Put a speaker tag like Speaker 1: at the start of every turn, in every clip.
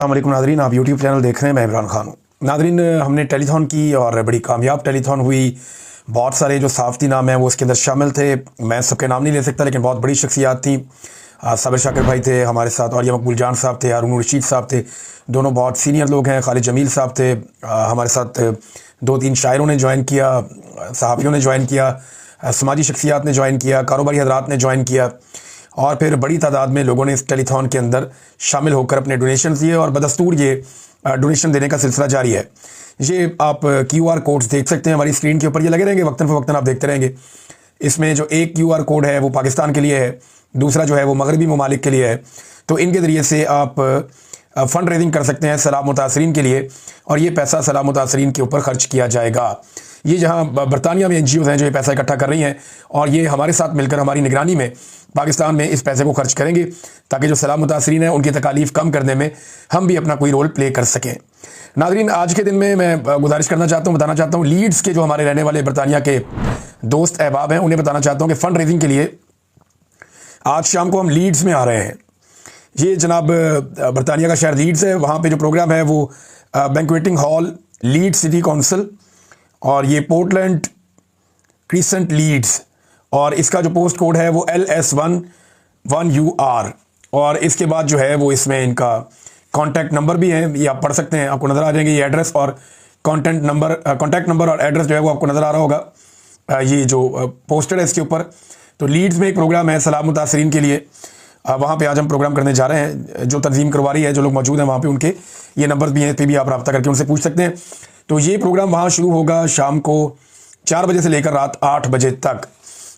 Speaker 1: अस्सलामुअलैकुम नादरीन, आप YouTube channel देख रहे हैं। मैं इमरान खान हूँ। नादरीन, हमने टेलीथॉन की और बड़ी कामयाब टेलीथॉन हुई। बहुत सारे जो सहाफ़ती नाम हैं वो उसके अंदर शामिल थे। मैं सबके नाम नहीं ले सकता, लेकिन बहुत बड़ी शख्सियात थी। साबिर शाकिर भाई थे हमारे साथ, और ये मकबूल जान साहब थे, हारून रशीद साहब थे, दोनों बहुत सीनियर लोग हैं। खालिद जमील साहब थे हमारे साथ। 2-3 शायरों ने ज्वाइन किया, सहाफ़ियों ने ज्वाइन किया, समाजी शख्सियात ने ज्वाइन किया, कारोबारी हजरात ने ज्वाइन किया, और फिर बड़ी तादाद में लोगों ने इस टेलीथॉन के अंदर शामिल होकर अपने डोनेशन दिए। और बदस्तूर ये डोनेशन देने का सिलसिला जारी है। ये आप QR कोड्स देख सकते हैं हमारी स्क्रीन के ऊपर, ये लगे रहेंगे, वक्तन फ़वक्तन आप देखते रहेंगे। इसमें जो एक QR कोड है वो पाकिस्तान के लिए है, दूसरा जो है वो मगरबी ममालिक के लिए है। तो इनके ज़रिए से आप फ़ंड रेजिंग कर सकते हैं सैलाब मुतासरीन के लिए, और ये पैसा सैलाब मुतासरीन के ऊपर खर्च किया जाएगा। ये जहाँ बरतानिया में NGOs हैं जो ये पैसा इकट्ठा कर रही हैं, और ये हमारे साथ मिलकर हमारी निगरानी में पाकिस्तान में इस पैसे को खर्च करेंगे, ताकि जो सैलाब मुतासरीन हैं उनकी तकालीफ कम करने में हम भी अपना कोई रोल प्ले कर सकें। नादरीन, आज के दिन में मैं गुजारिश करना चाहता हूँ, बताना चाहता हूँ, लीड्स के जो हमारे रहने वाले बरतानिया के दोस्त अहबाब हैं उन्हें बताना चाहता हूँ कि फ़ंड रेजिंग के लिए आज शाम को हम लीड्स में आ रहे हैं। ये जनाब बरतानिया का शहर लीड्स है, वहाँ पे जो प्रोग्राम है वो banqueting hall Leeds city council, और ये पोर्टलैंड क्रिसेंट लीड्स, और इसका जो पोस्ट कोड है वो LS11UR। और इसके बाद जो है वो इसमें इनका कॉन्टैक्ट नंबर भी है, ये आप पढ़ सकते हैं, आपको नज़र आ जाएंगे ये एड्रेस और कॉन्टैक्ट नंबर और एड्रेस जो है वो आपको नज़र आ रहा होगा, ये जो पोस्टर है इसके ऊपर। तो लीड्स में एक प्रोग्राम है सैलाब मुतासरीन के लिए, वहाँ पे आज हम प्रोग्राम करने जा रहे हैं। जो तंजीम करवा रही है, जो लोग मौजूद हैं वहाँ पे, उनके ये नंबर भी हैं, पे भी आप रब्ता करके उनसे पूछ सकते हैं। तो ये प्रोग्राम वहाँ शुरू होगा शाम को 4 बजे से लेकर रात 8 बजे तक।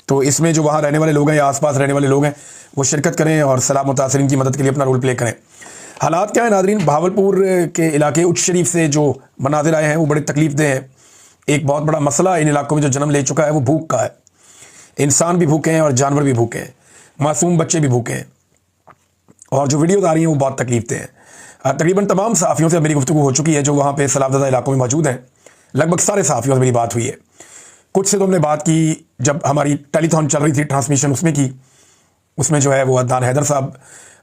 Speaker 1: तो इसमें जो वहाँ रहने वाले लोग हैं या आसपास रहने वाले लोग हैं वो शिरकत करें और सैलाब मुतासरीन की मदद के लिए अपना रोल प्ले करें। हालात क्या है नादरीन, भावलपुर के इलाके उच्च शरीफ से जो मनाजिर आए हैं वो बड़े तकलीफ दे हैं। एक बहुत बड़ा मसला इन इलाकों में जो जन्म ले चुका है वो भूख का है। इंसान भी भूखे हैं और जानवर भी भूखे हैं, मासूम बच्चे भी भूखे हैं, और जो वीडियोज़ आ रही हैं वो बहुत तकलीफ दे हैं। तकरीबन तमाम सहाफ़ियों से मेरी गुफ्तगू हो चुकी है जो वहाँ पे सैलाबज़दा इलाकों में मौजूद हैं। लगभग सारे सहाफ़ियों से मेरी बात हुई है। कुछ से तो हमने बात की जब हमारी टेलीथॉन चल रही थी, ट्रांसमिशन उसमें की, उसमें जो है वो अदनान हैदर साहब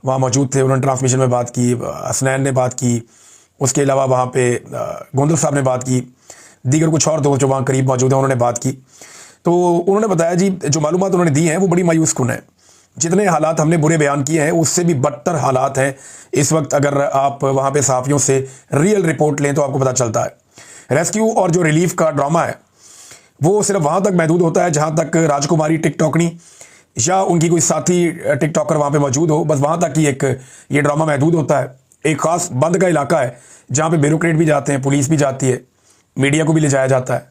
Speaker 1: वहाँ मौजूद थे, उन्होंने ट्रांसमिशन में बात की, हसनैन ने बात की, उसके अलावा वहाँ पे गोंदल साहब ने बात की, दीगर कुछ और दोस्त जो वहाँ करीब मौजूद हैं उन्होंने बात की। तो उन्होंने बताया जी जो मालूमात उन्होंने दी हैं वो बड़ी मायूस कुन है। जितने हालात हमने बुरे बयान किए हैं उससे भी बदतर हालात हैं इस वक्त। अगर आप वहाँ पे सहाफ़ियों से रियल रिपोर्ट लें तो आपको पता चलता है। रेस्क्यू और जो रिलीफ का ड्रामा है वो सिर्फ वहाँ तक महदूद होता है जहाँ तक राजकुमारी टिकटॉकनी या उनकी कोई साथी टिकटॉकर वहाँ पे मौजूद हो, बस वहाँ तक ही एक ये ड्रामा महदूद होता है। एक ख़ास बंद का इलाका है जहाँ पे ब्यूरोक्रेट भी जाते हैं, पुलिस भी जाती है, मीडिया को भी ले जाया जाता है,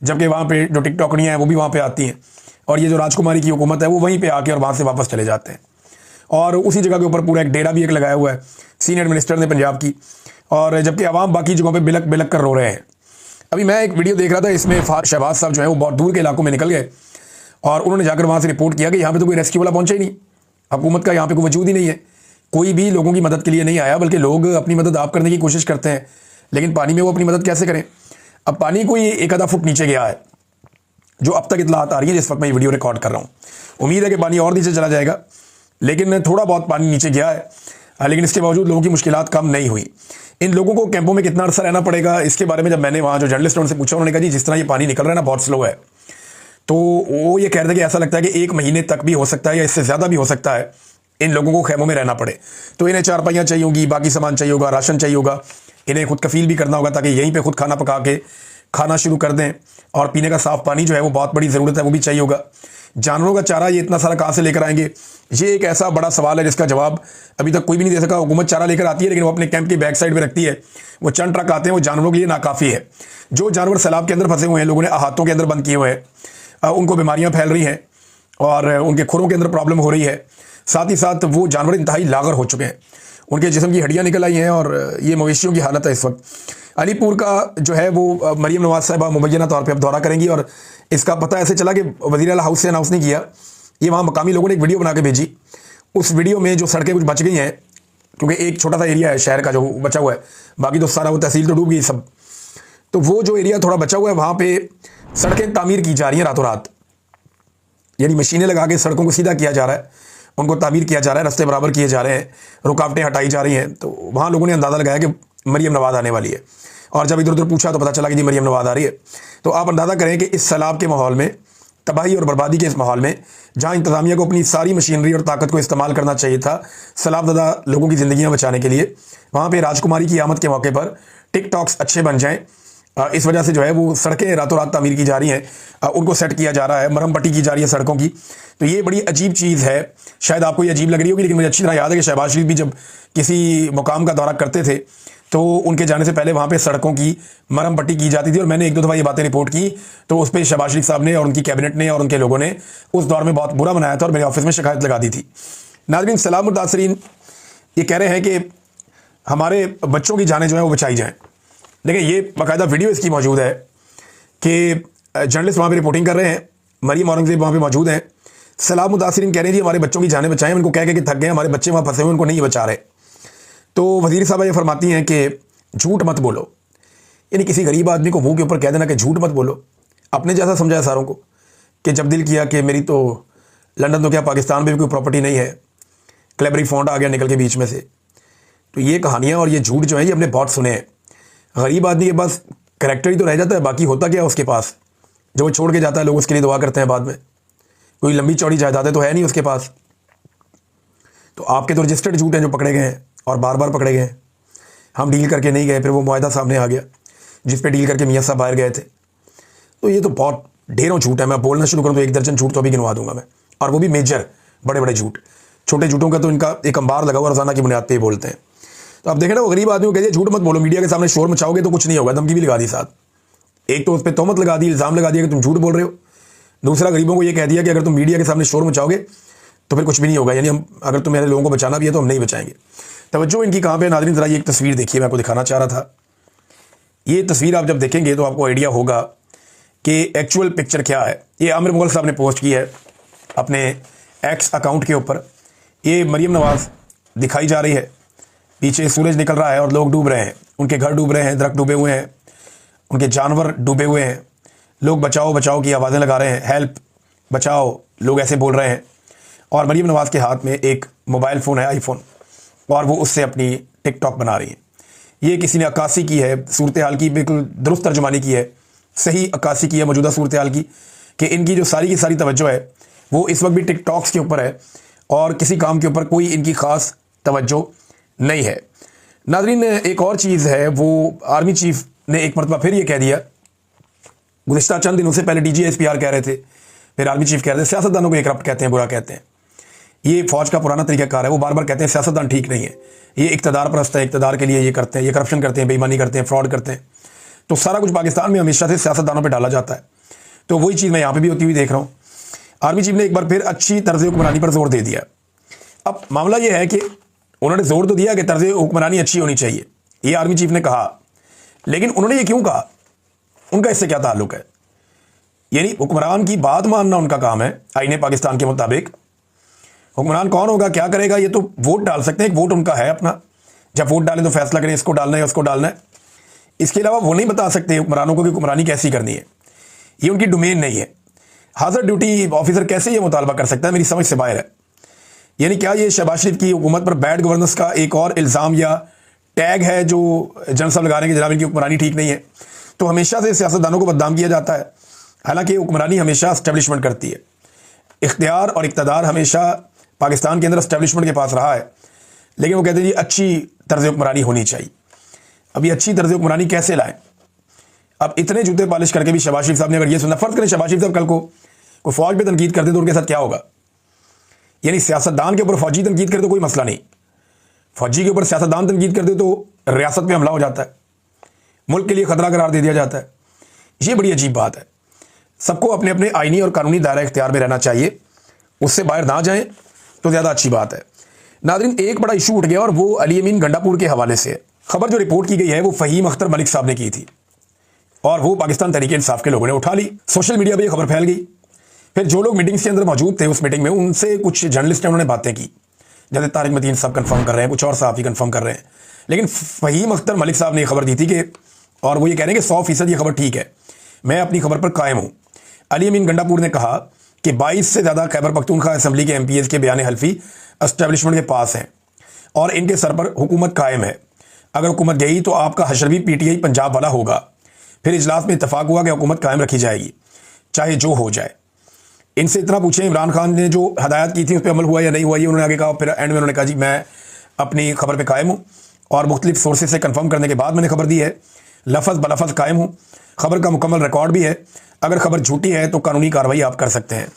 Speaker 1: जबकि वहाँ पे जो टिकटॉकनियाँ हैं वो भी वहाँ पे आती हैं, और ये जो राजकुमारी की हुकूमत है वो वहीं पे आके और वहाँ से वापस चले जाते हैं। और उसी जगह के ऊपर पूरा एक डेरा भी एक लगाया हुआ है सीनियर मिनिस्टर ने पंजाब की, और जबकि आवाम बाकी जगहों पे बिलक बिलक कर रो रहे हैं। अभी मैं एक वीडियो देख रहा था, इसमें शहबाज साहब जो है वो बहुत दूर के इलाकों में निकल गए और उन्होंने जाकर वहाँ से रिपोर्ट किया कि यहाँ पे तो कोई रेस्क्यू वाला पहुँचा ही नहीं, हुकूमत का यहाँ पे कोई वजूद ही नहीं है, कोई भी लोगों की मदद के लिए नहीं आया, बल्कि लोग अपनी मदद आप करने की कोशिश करते हैं, लेकिन पानी में वो अपनी मदद कैसे करें। अब पानी कोई 1 आधा फुट नीचे गया है, जो अब तक इतलात आ रही है जिस वक्त मैं ये वीडियो रिकॉर्ड कर रहा हूँ। उम्मीद है कि पानी और नीचे चला जाएगा, लेकिन थोड़ा बहुत पानी नीचे गया है, लेकिन इसके बावजूद लोगों की मुश्किलात कम नहीं हुई। इन लोगों को कैंपों में कितना अरसा रहना पड़ेगा, इसके बारे में जब मैंने वहाँ जो जर्नलिस्ट उनसे पूछा, उन्होंने कहा जी जिस तरह ये पानी निकल रहा है ना बहुत स्लो है। तो वो ये कह रहे थे कि ऐसा लगता है कि 1 महीने तक भी हो सकता है या इससे ज़्यादा भी हो सकता है इन लोगों को खैमों में रहना पड़े। तो इन्हें चारपाइयाँ चाहिए होगी, बाकी सामान चाहिए होगा, राशन चाहिए होगा, इन्हें खुद कफील भी करना होगा ताकि यहीं पर खुद खाना पका के खाना शुरू कर दें, और पीने का साफ़ पानी जो है वो बहुत बड़ी ज़रूरत है, वो भी चाहिए होगा। जानवरों का चारा ये इतना सारा कहाँ से लेकर आएंगे, ये एक ऐसा बड़ा सवाल है जिसका जवाब अभी तक कोई भी नहीं दे सका। हुकूमत चारा लेकर आती है लेकिन वो अपने कैंप की बैक साइड में रखती है, वो चंद ट्रक आते हैं, वो जानवरों के लिए नाकाफ़ी है। जो जानवर सैलाब के अंदर फंसे हुए हैं, लोगों ने अहातों के अंदर बंद किए हुए हैं, उनको बीमारियाँ फैल रही हैं और उनके खुरों के अंदर प्रॉब्लम हो रही है। साथ ही साथ वो जानवर इंतहाई लागर हो चुके हैं, उनके जिस्म की हड्डियाँ निकल आई हैं, और ये मवेशियों की हालत है इस वक्त। अलीपुर का जो है वो मरीम नवाज साहिबा मुबैना तौर पे अब दौरा करेंगी, और इसका पता ऐसे चला कि वज़ीर आला हाउस से अनाउंस नहीं किया, ये वहाँ मकामी लोगों ने एक वीडियो बना के भेजी। उस वीडियो में जो सड़कें कुछ बच गई हैं, क्योंकि एक छोटा सा एरिया है शहर का जो बचा हुआ है, बाकी तो सारा वो तहसील तो डूब गई सब, तो वो जो एरिया थोड़ा बचा हुआ है वहाँ पे सड़कें तामीर की जा रही हैं रातों रात, यानी मशीनें लगा के सड़कों को सीधा किया जा रहा है। उनको तामीर किया जा रहा है, रास्ते बराबर किए जा रहे हैं, रुकावटें हटाई जा रही हैं। तो वहाँ लोगों ने अंदाज़ा लगाया कि मरीम नवाज़ आने वाली है, और जब इधर उधर पूछा तो पता चला कि जी मरीम नवाज़ आ रही है। तो आप अंदाज़ा करें कि इस सैलाब के माहौल में, तबाही और बर्बादी के इस माहौल में, जहाँ इंतज़ामिया को अपनी सारी मशीनरी और ताकत को इस्तेमाल करना चाहिए था सैलाबज़दा लोगों की ज़िंदगियाँ बचाने के लिए, वहाँ पर राजकुमारी की आमद के मौके पर टिकटॉक्स अच्छे बन जाएँ, इस वजह से जो है वो सड़कें रातों रात तामीर की जा रही हैं, उनको सेट किया जा रहा है, मरहम पट्टी की जा रही है सड़कों की। तो ये बड़ी अजीब चीज़ है, शायद आपको ये अजीब लग रही होगी, लेकिन मुझे अच्छी तरह याद है कि शहबाज शरीफ भी जब किसी मुकाम का दौरा करते थे तो उनके जाने से पहले वहाँ पे सड़कों की मरहम पट्टी की जाती थी। और मैंने एक दो दफ़ा ये बातें रिपोर्ट की, तो उस पर शहबाज शरीफ साहब ने और उनकी कैबिनेट ने और उनके लोगों ने उस दौर में बहुत बुरा मनाया था और मेरे ऑफिस में शिकायत लगा दी थी। नाज़रीन, सलाम मुतासरीन ये कह रहे हैं कि हमारे बच्चों की जानें जो है वो बचाई जाएँ। देखिए, ये बाकायदा वीडियो इसकी मौजूद है कि जर्नलिस्ट वहाँ पे रिपोर्टिंग कर रहे हैं, मरीम औरंगज़ेब वहाँ पे मौजूद हैं, सलाम मुतासरीन कह रहे हैं जी हमारे बच्चों की जानें बचाएं, उनको कह के थक गए, हमारे बच्चे वहाँ फंसे हुए, उनको नहीं बचा रहे। तो वज़ीर साहब ये फरमाती हैं कि झूठ मत बोलो, यानी किसी गरीब आदमी को मुँह के ऊपर कह देना कि झूठ मत बोलो। अपने जैसा समझाया सारों को कि जब दिल किया कि मेरी तो लंदन तो क्या पाकिस्तान में भी कोई प्रॉपर्टी नहीं है, क्लेबरी फॉन्ड आ गया निकल के बीच में से। तो ये कहानियाँ और ये झूठ जो है ये हमने बहुत सुने हैं। गरीब आदमी के पास करैक्टर ही तो रह जाता है, बाकी होता क्या है उसके पास, जो वो छोड़ के जाता है लोग उसके लिए दुआ करते हैं बाद में, कोई लंबी चौड़ी जायदादें तो है नहीं उसके पास। तो आपके तो रजिस्टर्ड झूठ हैं जो पकड़े गए हैं और बार बार पकड़े गए हैं। हम डील करके नहीं गए, फिर वो मुआहदा सामने आ गया जिस पे डील करके मियाँ साहब बाहर गए थे। तो ये तो बहुत ढेरों झूठ है, मैं बोलना शुरू करूँ तो 1 दर्जन झूठ तो अभी गिनवा दूंगा मैं, और वो भी मेजर बड़े बड़े झूठ। छोटे झूठों का तो इनका एक अंबार लगा हुआ, रोजाना की बुनियाद पर बोलते हैं। तो आप देखें ना, वो गरीब आदमी को कहते हैं झूठ मत बोलो, मीडिया के सामने शोर मचाओगे तो कुछ नहीं होगा, धमकी भी लगा दी साथ। एक तो उस पर तोहमत लगा दी, इल्ज़ाम लगा दिया कि तुम झूठ बोल रहे हो। दूसरा, गरीबों को ये कह दिया कि अगर तुम मीडिया के सामने शोर मचाओगे तो फिर कुछ भी नहीं होगा, यानी हम अगर तुम्हें लोगों को बचाना भी है तो हम नहीं बचाएंगे। तवज्जो इनकी कहाँ पे नाज़रीन, ज़रा ये एक तस्वीर देखिए, मैं आपको दिखाना चाह रहा था। ये तस्वीर आप जब देखेंगे तो आपको आइडिया होगा कि एक्चुअल पिक्चर क्या है। ये आमिर मुगल साहब ने पोस्ट की है अपने एक्स अकाउंट के ऊपर। ये मरीम नवाज़ दिखाई जा रही है, पीछे सूरज निकल रहा है और लोग डूब रहे हैं, उनके घर डूब रहे हैं, दरख्त डूबे हुए हैं, उनके जानवर डूबे हुए हैं, लोग बचाओ बचाओ की आवाज़ें लगा रहे हैं, हेल्प बचाओ लोग ऐसे बोल रहे हैं। और मरीम नवाज़ के हाथ में एक मोबाइल फ़ोन है, आईफोन, और वो उससे अपनी टिकटॉक बना रही है। ये किसी ने अक्कासी की है, सूरत हाल की बिल्कुल दुरुस्त तर्जुमानी की है, सही अक्कासी की है मौजूदा सूरत हाल की, कि इनकी जो सारी की सारी तवज्जो है वो इस वक्त भी टिकटॉक्स के ऊपर है और किसी काम के ऊपर कोई इनकी ख़ास तवज्जो नहीं है। नाज़रीन, एक और चीज़ है, वो आर्मी चीफ ने एक मरतबा फिर ये कह दिया, गुज़िश्ता चंद दिनों से पहले DGSPR कह रहे थे, फिर आर्मी चीफ कह रहे थे सियासतदानों को ये करप्ट कहते हैं, बुरा कहते हैं। ये फ़ौज का पुराना तरीक़ाकार है, वो बार बार कहते हैं सियासतदान ठीक नहीं है, ये इक़्तिदार परस्त है, इक़्तिदार के लिए ये करते हैं, ये करप्शन करते हैं, बेईमानी करते हैं, फ्रॉड करते हैं। तो सारा कुछ पाकिस्तान में हमेशा से सियासतदानों पर डाला जाता है। तो वही चीज़ मैं यहाँ पर भी होती हुई देख रहा हूँ। आर्मी चीफ ने एक बार फिर अच्छी तर्ज़ हुक्मरानी पर जोर दे दिया। अब मामला ये है कि उन्होंने जोर तो दिया कि तर्ज़ हुक्मरानी अच्छी होनी चाहिए, ये आर्मी चीफ ने कहा, लेकिन उन्होंने ये क्यों कहा, उनका इससे क्या ताल्लुक है? यानी हुक्मरान की बात मानना उनका काम है आईने पाकिस्तान के मुताबिक। हुक्मरान कौन होगा, क्या करेगा, ये तो वोट डाल सकते हैं, एक वोट उनका है अपना, जब वोट डालें तो फैसला करें इसको डालना है उसको डालना है। इसके अलावा वो नहीं बता सकते हुक्मरानों को कि हुक्मरानी कैसी करनी है, ये उनकी डोमेन नहीं है। हाज़र ड्यूटी ऑफिसर कैसे ये मुतालबा कर सकता है, मेरी समझ से बाहर है। यानी क्या ये शहबाज शरीफ की हुकूमत पर बैड गवर्नेंस का एक और इल्ज़ाम या टैग है जो जनरल साहब लगा रहे हैं कि जनाब इनकी हुक्मरानी ठीक नहीं है? तो हमेशा से सियासतदानों को बदनाम किया जाता है, हालांकि हुक्मरानी हमेशा एस्टेब्लिशमेंट करती है। इख्तियार और इक़्तिदार हमेशा पाकिस्तान के अंदर एस्टेब्लिशमेंट के पास रहा है, लेकिन वो कहते हैं जी अच्छी तर्ज़ हुक्मरानी होनी चाहिए। अब ये अच्छी तर्ज़ हुक्मरानी कैसे लाएं? अब इतने जूते पॉलिश करके भी शहबाज शरीफ साहब ने अगर ये सुना, फ़र्ज़ करें शहबाज शरीफ साहब कल को कोई फ़ौज पर तनकीद करते तो उनके साथ क्या होगा? यानी सियासतदान के ऊपर फ़ौजी तनकीद करे तो कोई मसला नहीं, फ़ौजी के ऊपर सियासतदान तनकीद करते तो रियासत पे हमला हो जाता है, मुल्क के लिए ख़तरा करार दे दिया जाता है। ये बड़ी अजीब बात है। सबको अपने अपने आइनी और कानूनी दायरा इख्तियार में रहना चाहिए, उससे बाहर ना जाएं तो ज़्यादा अच्छी बात है। नाज़रीन, एक बड़ा इशू उठ गया और वो अली अमीन गंडापुर के हवाले से है। खबर जो रिपोर्ट की गई है वो फ़हीम अख्तर मलिक साहब ने की थी और वो पाकिस्तान तहरीक इंसाफ के लोगों ने उठा ली। सोशल मीडिया पर यह खबर फैल गई। फिर जो लोग मीटिंग्स के अंदर मौजूद थे उस मीटिंग में, उनसे कुछ जर्नलिस्ट ने उन्होंने बातें की, जैसे तारिक मतीन साहब कंफर्म कर रहे हैं, कुछ और सहाफ़ी कंफर्म कर रहे हैं, लेकिन फ़हीम अख्तर मलिक साहब ने खबर दी थी कि, और वो ये कह रहे हैं कि 100% ये खबर ठीक है, मैं अपनी खबर पर कायम हूँ। अली अमीन गंडापुर ने कहा कि 22 से ज़्यादा खैबर पख्तूनख्वा असम्बली के MPs के बयान हल्फी एस्टेब्लिशमेंट के पास हैं और इनके सर पर हुकूमत कायम है। अगर हुकूमत गई तो आपका हशर भी PTI पंजाब वाला होगा। फिर इजलास में इत्तफाक हुआ कि हुकूमत कायम रखी जाएगी चाहे जो हो जाए। इनसे इतना पूछें इमरान खान ने जो हदायत की थी उस पर अमल हुआ या नहीं हुआ, ये उन्होंने आगे कहा। फिर एंड में उन्होंने कहा जी मैं अपनी खबर पर कायम हूँ और मुख्तलिफ सोर्सेज से कन्फर्म करने के बाद मैंने खबर दी है, लफज बलफज कायम हूँ, खबर का मुकम्मल रिकॉर्ड भी है, अगर खबर झूठी है तो कानूनी कार्रवाई आप कर सकते हैं।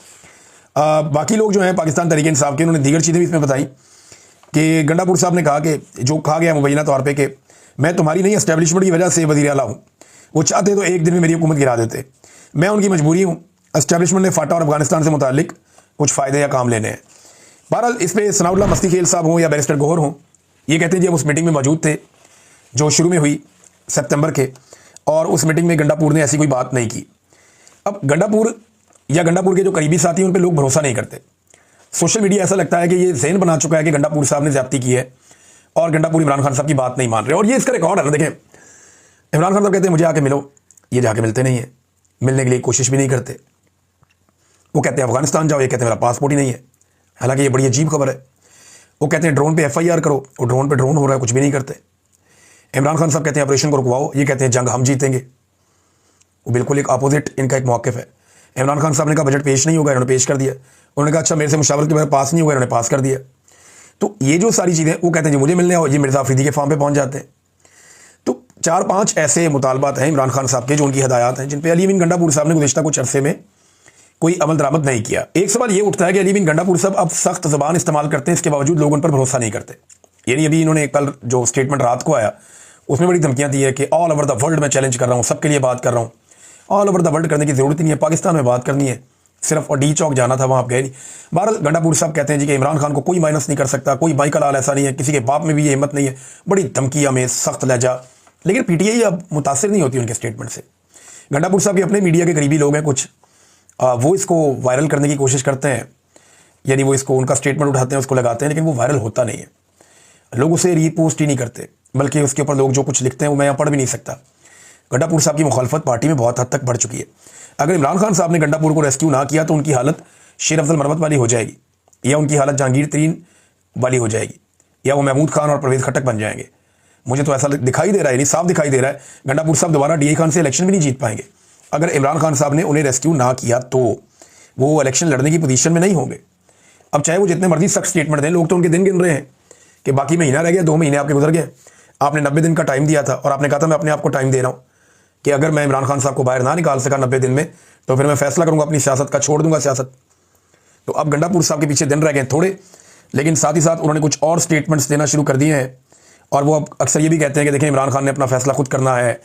Speaker 1: बाकी लोग जो हैं पाकिस्तान तहरीक इंसाफ के, उन्होंने दीगर चीज़ें भी इसमें बताई कि गंडापुर साहब ने कहा कि जो कहा गया मुबैना तौर पे कि मैं तुम्हारी नहीं एस्टेब्लिशमेंट की वजह से वज़ीर आला हूँ, वो चाहते तो एक दिन में मेरी हुकूमत गिरा देते, मैं उनकी मजबूरी हूँ। एस्टेब्लिशमेंट ने फाटा और अफगानिस्तान से मुतालिक कुछ फ़ायदे या काम लेने हैं। बहरहाल इस पर सनाउल्लाह मस्ती खेल साहब हों या बैरिस्टर गौहर हों, ये कहते हैं जी हम उस मीटिंग में मौजूद थे जो शुरू में हुई सितंबर के, और उस मीटिंग में गंडापुर ने ऐसी कोई बात नहीं की। अब गंडापुर या गंडापुर के जो करीबी साथी हैं उन पर लोग भरोसा नहीं करते। सोशल मीडिया ऐसा लगता है कि ये ज़हन बना चुका है कि गंडापुर साहब ने ज़्यादती की है और गंडापुर इमरान खान साहब की बात नहीं मान रहे। और ये इसका रिकॉर्ड है ना, देखें इमरान खान साहब कहते हैं मुझे आके मिलो, ये जाके मिलते नहीं है, मिलने के लिए कोशिश भी नहीं करते। वो कहते हैं अफगानिस्तान जाओ, ये कहते हैं मेरा पासपोर्ट ही नहीं है। हालांकि ये बड़ी अजीब खबर है। वो कहते हैं ड्रोन पे FIR करो, वो ड्रोन पे ड्रोन हो रहा है, कुछ भी नहीं करते। इमरान खान साहब कहते हैं ऑपरेशन को रुकवाओ, ये कहते हैं जंग हम जीतेंगे। वो बिल्कुल एक अपोजिट इनका एक मौक़िफ़ है। इमरान खान साहब ने कहा बजट पेश नहीं होगा, इन्होंने पेश कर दिया। उन्होंने कहा अच्छा मेरे से मुशावरत के बाद पास नहीं होगा, इन्होंने पास कर दिया। तो ये जो सारी चीज़ें, वो कहते हैं जी मुझे मिलने आओ, ये मिर्ज़ा अफरीदी के फार्म पे पहुंच जाते हैं। तो 4-5 ऐसे मुतालबात हैं इमरान खान साहब के जो उनकी हदायत हैं, जिन पर अली अमीन गंडापुर साहब ने गुज़िश्ता कुछ अरसे में कोई अमल दरामद नहीं किया। एक सवाल ये उठता है कि अली अमीन गंडापुर साहब अब सख्त ज़बान इस्तेमाल करते हैं, इसके बावजूद लोग उन पर भरोसा नहीं करते। यानी अभी इन्होंने कल जो स्टेटमेंट रात को आया उसमें बड़ी धमकियाँ दी है कि ऑल ओवर द वर्ल्ड में चैलेंज कर रहा हूँ, सबके लिए बात कर रहा हूँ। ऑल ओवर द वर्ल्ड करने की ज़रूरत ही नहीं है, पाकिस्तान में बात करनी है सिर्फ, और डी चौक जाना था, वहाँ आप गए नहीं। बहरहाल गंडापुर साहब कहते हैं जी कि इमरान खान को कोई माइनस नहीं कर सकता, कोई बाई का लाल ऐसा नहीं है, किसी के बाप में भी ये हिम्मत नहीं है। बड़ी धमकियाँ में सख्त लहजा, लेकिन PTI अब मुतासिर नहीं होती उनके स्टेटमेंट से। गंडापुर साहब के अपने मीडिया के करीबी लोग हैं कुछ, वो इसको वायरल करने की कोशिश करते हैं, यानी वो इसको उनका स्टेटमेंट उठाते हैं, उसको लगाते हैं, लेकिन वो वायरल होता नहीं है। लोग उसे रीपोस्ट ही नहीं करते, बल्कि उसके ऊपर लोग जो कुछ लिखते हैं वो मैं यहाँ पढ़ भी नहीं सकता। गंडापुर साहब की मुखालफत पार्टी में बहुत हद तक बढ़ चुकी है। अगर इमरान खान साहब ने गंडापुर को रेस्क्यू ना किया तो उनकी हालत शेर अफजल मरवत वाली हो जाएगी, या उनकी हालत जहांगीर तरीन वाली हो जाएगी, या वो महमूद खान और परवेज़ खट्टक बन जाएंगे। मुझे तो ऐसा दिखाई दे रहा है, नहीं साफ दिखाई दे रहा है, गंडापुर साहब दोबारा DI खान से इलेक्शन भी नहीं जीत पाएंगे। अगर इमरान खान साहब ने उन्हें रेस्क्यू ना किया तो वो इलेक्शन लड़ने की पोजीशन में नहीं होंगे। अब चाहे वो जितने मर्जी सख्त स्टेटमेंट दें, लोग तो उनके दिन गिन रहे हैं कि बाकी महीना रह गया, 2 महीने आपके गुजर गए, आपने 90 दिन का टाइम दिया था और आपने कहा था मैं अपने आप को टाइम दे रहा हूँ कि अगर मैं इमरान खान साहब को बाहर ना निकाल सका 90 दिन में तो फिर मैं फैसला करूँगा अपनी सियासत का, छोड़ दूंगा सियासत। तो अब गंडापुर साहब के पीछे दिन रह गए थोड़े, लेकिन साथ ही साथ उन्होंने कुछ और स्टेटमेंट्स देना शुरू कर दिए हैं। और वो अब अक्सर ये भी कहते हैं कि देखें इमरान खान ने अपना फैसला खुद करना है,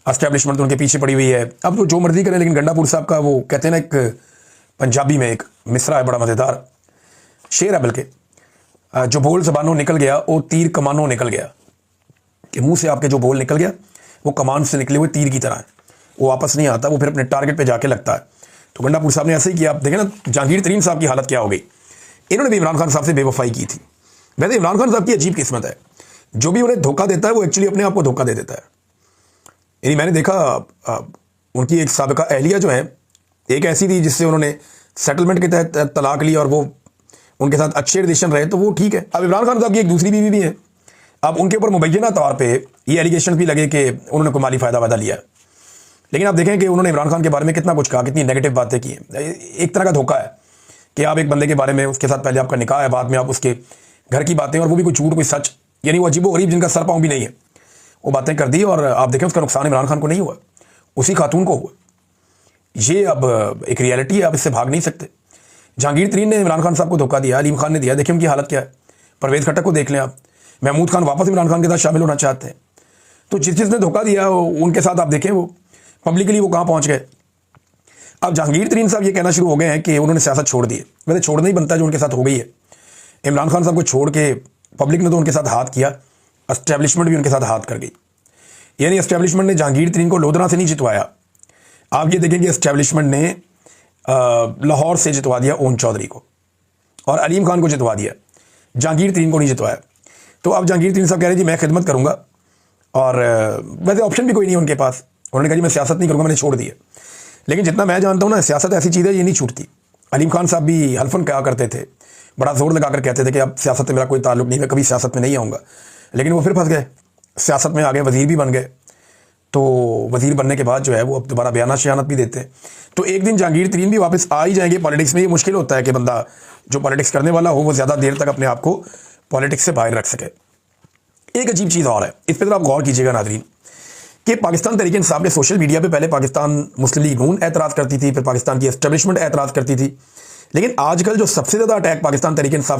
Speaker 1: एस्टेब्लिशमेंट तो उनके पीछे पड़ी हुई है, अब तो जो मर्जी करें। लेकिन गंडापुर साहब का वो कहते हैं ना, एक पंजाबी में एक मिसरा है, बड़ा मज़ेदार शेर है, बल्कि जो बोल ज़बानों निकल गया वो तीर कमानों निकल गया, कि मुंह से आपके जो बोल निकल गया वो कमान से निकले हुए तीर की तरह है, वो वापस नहीं आता, वो फिर अपने टारगेट पे जाके लगता है। तो गंडापुर साहब ने ऐसे ही किया। आप देखें ना जहांगीर तरीन साहब की हालत क्या हो गई, इन्होंने भी इमरान खान साहब से बेवफाई की थी। वैसे इमरान खान साहब की अजीब किस्मत है, जो भी उन्हें धोखा देता है वो एक्चुअली अपने आप को धोखा दे देता है। यानी मैंने देखा उनकी एक साबिका अहलिया जो है, एक ऐसी थी जिससे उन्होंने सेटलमेंट के तहत तलाक ली और वो उनके साथ अच्छे रिलेशन रहे, तो वो ठीक है। अब इमरान खान साहब की एक दूसरी बीवी भी है, अब उनके ऊपर मुबैना तौर पे ये एलिगेशन भी लगे कि उन्होंने कोई माली फ़ायदा वादा लिया, लेकिन आप देखें कि उन्होंने इमरान खान के बारे में कितना कुछ कहा, कितनी नेगेटिव बातें की हैं। एक तरह का धोखा है कि आप एक बंदे के बारे में, उसके साथ पहले आपका निकाह है, बाद में आप उसके घर की बातें, और वो भी कोई झूठ कोई सच, यानी वो अजीबो गरीब जिनका सर पाँव भी नहीं है, वो बातें कर दी। और आप देखें उसका नुकसान इमरान खान को नहीं हुआ, उसी खातून को हुआ। ये अब एक रियलिटी है, आप इससे भाग नहीं सकते। जहांगीर तरीन ने इमरान खान साहब को धोखा दिया, अलीम खान ने दिया, देखिए उनकी हालत क्या है। परवेज़ खट्टक को देख लें आप, महमूद खान वापस इमरान खान के साथ शामिल होना चाहते हैं। तो जिसने धोखा दिया उनके साथ आप देखें वो पब्लिकली वो कहाँ पहुँच गए। अब जहांगीर तरीन साहब ये कहना शुरू हो गए हैं कि उन्होंने सियासत छोड़ दी है। वैसे छोड़ना ही बनता है, जो उनके साथ हो गई है। इमरान खान साहब को छोड़ के पब्लिक ने तो उनके साथ हाथ किया, एस्टेब्लिशमेंट भी उनके साथ हाथ कर गई। यानी एस्टेब्लिशमेंट ने जहांगीर तरीन को लोधरा से नहीं जितवाया। आप ये देखेंगे एस्टेब्लिशमेंट ने लाहौर से जितवा दिया ओन चौधरी को, और अलीम खान को जितवा दिया, जहांगीर तरीन को नहीं जितवाया। तो अब जहांगीर तरीन साहब कह रहे हैं जी मैं खिदमत करूंगा, और वैसे ऑप्शन भी कोई नहीं है उनके पास। उन्होंने कहा जी मैं सियासत नहीं करूंगा, मैंने छोड़ दी है। लेकिन जितना मैं जानता हूँ ना, सियासत ऐसी चीज़ है ये नहीं छूटती। अलीम खान साहब भी हल्फन कहा करते थे, बड़ा जोर लगाकर कहते थे कि अब सियासत में मेरा कोई ताल्लुक नहीं, मैं कभी सियासत में नहीं आऊँगा, लेकिन वो फिर फंस गए, सियासत में आगे वज़ीर भी बन गए। तो वज़ीर बनने के बाद जो है वो अब दोबारा बयाना शयानत भी देते हैं। तो एक दिन जहांगीर तरीन भी वापस आ ही जाएंगे पॉलिटिक्स में। ये मुश्किल होता है कि बंदा जो पॉलिटिक्स करने वाला हो वो ज़्यादा देर तक अपने आप को पॉलिटिक्स से बाहर रख सके। एक अजीब चीज़ और है, इस पर आप गौर कीजिएगा नाज़रीन, कि पाकिस्तान तहरीक इंसाफ ने सोशल मीडिया पे पहले पाकिस्तान मुस्लिम लीग नून एतराज़ करती थी, फिर पाकिस्तान की एस्टेब्लिशमेंट एतराज़ करती थी, लेकिन आजकल जो सबसे ज़्यादा अटैक पाकिस्तान तहरीक इंसाफ के